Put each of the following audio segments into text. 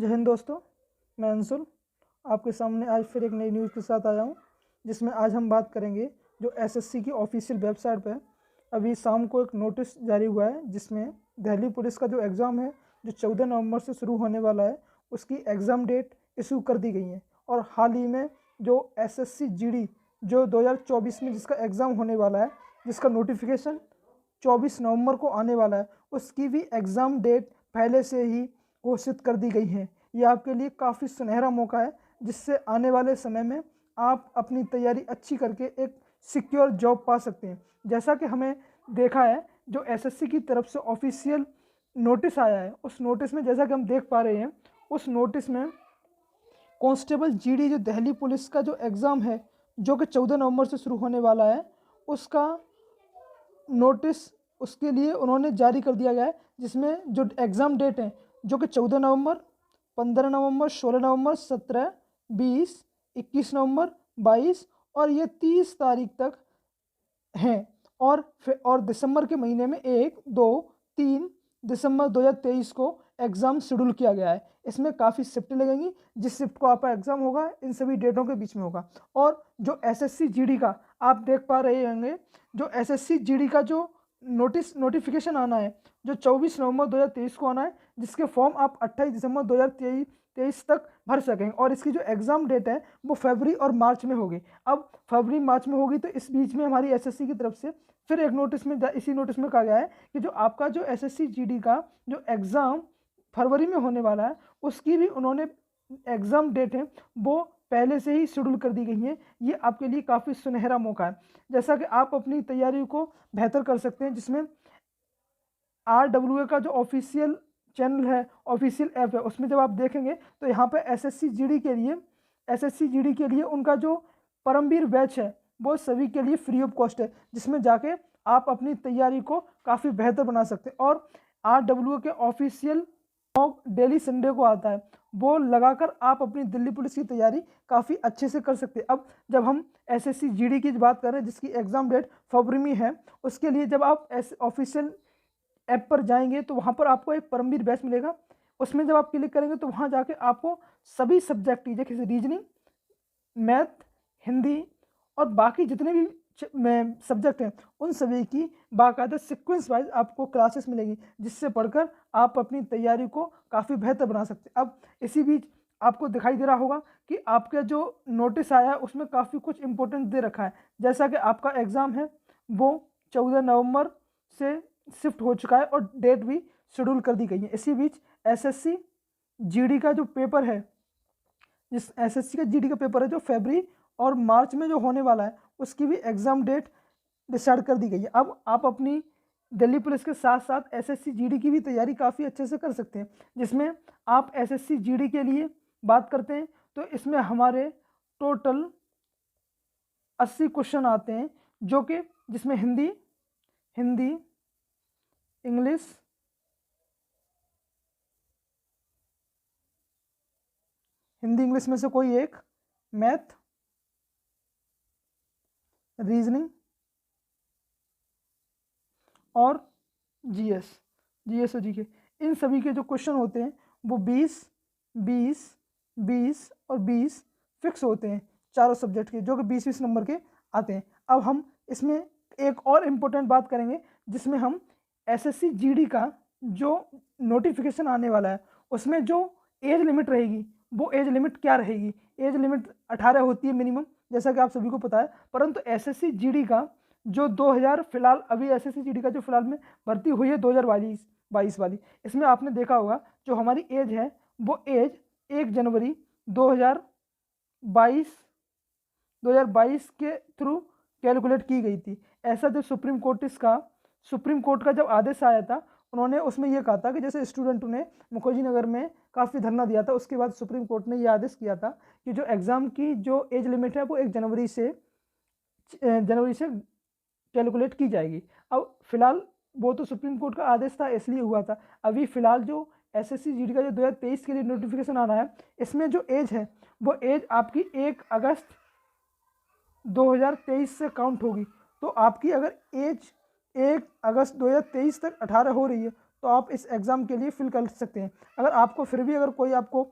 जय हिंद दोस्तों, मैं अंशुल आपके सामने आज फिर एक नई न्यूज़ के साथ आया हूँ, जिसमें आज हम बात करेंगे जो एसएससी की ऑफिशियल वेबसाइट पर अभी शाम को एक नोटिस जारी हुआ है, जिसमें दिल्ली पुलिस का जो एग्ज़ाम है जो 14 नवंबर से शुरू होने वाला है, उसकी एग्ज़ाम डेट इशू कर दी गई है। और हाल ही में जो एसएससी जीडी जो 2024 में जिसका एग्ज़ाम होने वाला है, जिसका नोटिफिकेशन 24 नवंबर को आने वाला है, उसकी भी एग्ज़ाम डेट पहले से ही घोषित कर दी गई है। ये आपके लिए काफ़ी सुनहरा मौका है, जिससे आने वाले समय में आप अपनी तैयारी अच्छी करके एक सिक्योर जॉब पा सकते हैं। जैसा कि हमें देखा है, जो एसएससी की तरफ से ऑफिशियल नोटिस आया है, उस नोटिस में जैसा कि हम देख पा रहे हैं, उस नोटिस में कांस्टेबल जीडी जो दिल्ली पुलिस का जो एग्ज़ाम है, जो कि 14 नवंबर से शुरू होने वाला है, उसका नोटिस उसके लिए उन्होंने जारी कर दिया गया है, जिसमें जो एग्ज़ाम डेट है जो कि 14 नवंबर, 15 नवंबर, 16 नवंबर, 17, 20, 21 नवंबर, 22 और ये 30 तारीख तक हैं। और दिसंबर के महीने में 1, 2, 3 दिसंबर 2023 को एग्ज़ाम शेड्यूल किया गया है। इसमें काफ़ी शिफ्ट लगेंगी, जिस शिफ्ट को आपका एग्ज़ाम होगा इन सभी डेटों के बीच में होगा। और जो एसएससी जीडी का आप देख पा रहे होंगे, जो एसएससी जीडी का जो नोटिफिकेशन आना है, जो 24 नवंबर 2023 को आना है, जिसके फॉर्म आप 28 दिसंबर 2023 तक भर सकेंगे। और इसकी जो एग्ज़ाम डेट है वो फरवरी और मार्च में होगी। अब फरवरी मार्च में होगी, तो इस बीच में हमारी एसएससी की तरफ से फिर एक नोटिस में इसी नोटिस में कहा गया है कि जो आपका जो एसएससी जीडी का जो एग्ज़ाम फरवरी में होने वाला है, उसकी भी उन्होंने एग्ज़ाम डेट है वो पहले से ही शेड्यूल कर दी गई है। ये आपके लिए काफ़ी सुनहरा मौका है, जैसा कि आप अपनी तैयारी को बेहतर कर सकते हैं, जिसमें RWA का जो ऑफिशियल चैनल है, ऑफिशियल ऐप है, उसमें जब आप देखेंगे तो यहाँ पे एसएससी जीडी के लिए उनका जो परमवीर बैच है वो सभी के लिए फ्री ऑफ कॉस्ट है, जिसमें जाके आप अपनी तैयारी को काफ़ी बेहतर बना सकते हैं। और RWA के ऑफिशियल डेली संडे को आता है, वो लगाकर आप अपनी दिल्ली पुलिस की तैयारी काफ़ी अच्छे से कर सकते हैं। अब जब हम एसएससी जीडी की बात करें, जिसकी एग्ज़ाम डेट फरवरी में है, उसके लिए जब आप ऑफिशियल ऐप पर जाएंगे तो वहाँ पर आपको एक परमवीर बैच मिलेगा। उसमें जब आप क्लिक करेंगे तो वहाँ जाके आपको सभी सब्जेक्ट जैसे रीजनिंग, मैथ, हिंदी और बाकी जितने भी सब्जेक्ट हैं, उन सभी की बाकायदा सीक्वेंस वाइज आपको क्लासेस मिलेगी, जिससे पढ़कर आप अपनी तैयारी को काफ़ी बेहतर बना सकते हैं। अब इसी बीच आपको दिखाई दे रहा होगा कि आपका जो नोटिस आया है उसमें काफ़ी कुछ इंपॉर्टेंट दे रखा है, जैसा कि आपका एग्ज़ाम है वो 14 नवंबर से शिफ्ट हो चुका है और डेट भी शेड्यूल कर दी गई है। इसी बीच एसएससी जीडी का जो पेपर है, जिस एसएससी का जीडी का पेपर है जो फरवरी और मार्च में जो होने वाला है, उसकी भी एग्ज़ाम डेट डिसाइड कर दी गई है। अब आप अपनी दिल्ली पुलिस के साथ साथ एसएससी जीडी की भी तैयारी काफ़ी अच्छे से कर सकते हैं, जिसमें आप एसएससी जीडी के लिए बात करते हैं तो इसमें हमारे टोटल 80 क्वेश्चन आते हैं, जो कि जिसमें हिंदी, इंग्लिश, में से कोई एक, मैथ, रीजनिंग और जीएस और जीके, इन सभी के जो क्वेश्चन होते हैं वो 20, 20, 20 और 20 फिक्स होते हैं, चारों सब्जेक्ट के, जो कि 20-20 नंबर के आते हैं। अब हम इसमें एक और इम्पोर्टेंट बात करेंगे, जिसमें हम एसएससी जीडी का जो नोटिफिकेशन आने वाला है, उसमें जो एज लिमिट रहेगी वो एज लिमिट क्या रहेगी। एज लिमिट 18 होती है मिनिमम, जैसा कि आप सभी को पता है, परंतु एसएससी जीडी का जो 2000 फिलहाल अभी एसएससी जीडी का जो फिलहाल में भर्ती हुई है 2022 वाली, इसमें आपने देखा होगा जो हमारी एज है वो एज 1 जनवरी 2022 के थ्रू कैलकुलेट की गई थी। ऐसा जो सुप्रीम कोर्ट का जब आदेश आया था, उन्होंने उसमें यह कहा था कि जैसे स्टूडेंटों ने मुखर्जी नगर में काफ़ी धरना दिया था, उसके बाद सुप्रीम कोर्ट ने यह आदेश किया था कि जो एग्ज़ाम की जो एज लिमिट है वो 1 जनवरी से कैलकुलेट की जाएगी। अब फिलहाल वो तो सुप्रीम कोर्ट का आदेश था इसलिए हुआ था। अभी फिलहाल जो एसएससी जीडी का जो 2023 के लिए नोटिफिकेशन आना है, इसमें जो एज है वो एज आपकी 1 अगस्त 2023 से काउंट होगी। तो आपकी अगर एज 1 अगस्त 2023 तक 18 हो रही है तो आप इस एग्ज़ाम के लिए फिल कर सकते हैं। अगर आपको फिर भी अगर कोई आपको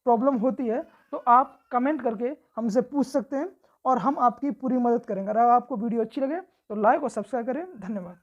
प्रॉब्लम होती है तो आप कमेंट करके हमसे पूछ सकते हैं और हम आपकी पूरी मदद करेंगे। अगर आपको वीडियो अच्छी लगे तो लाइक और सब्सक्राइब करें। धन्यवाद।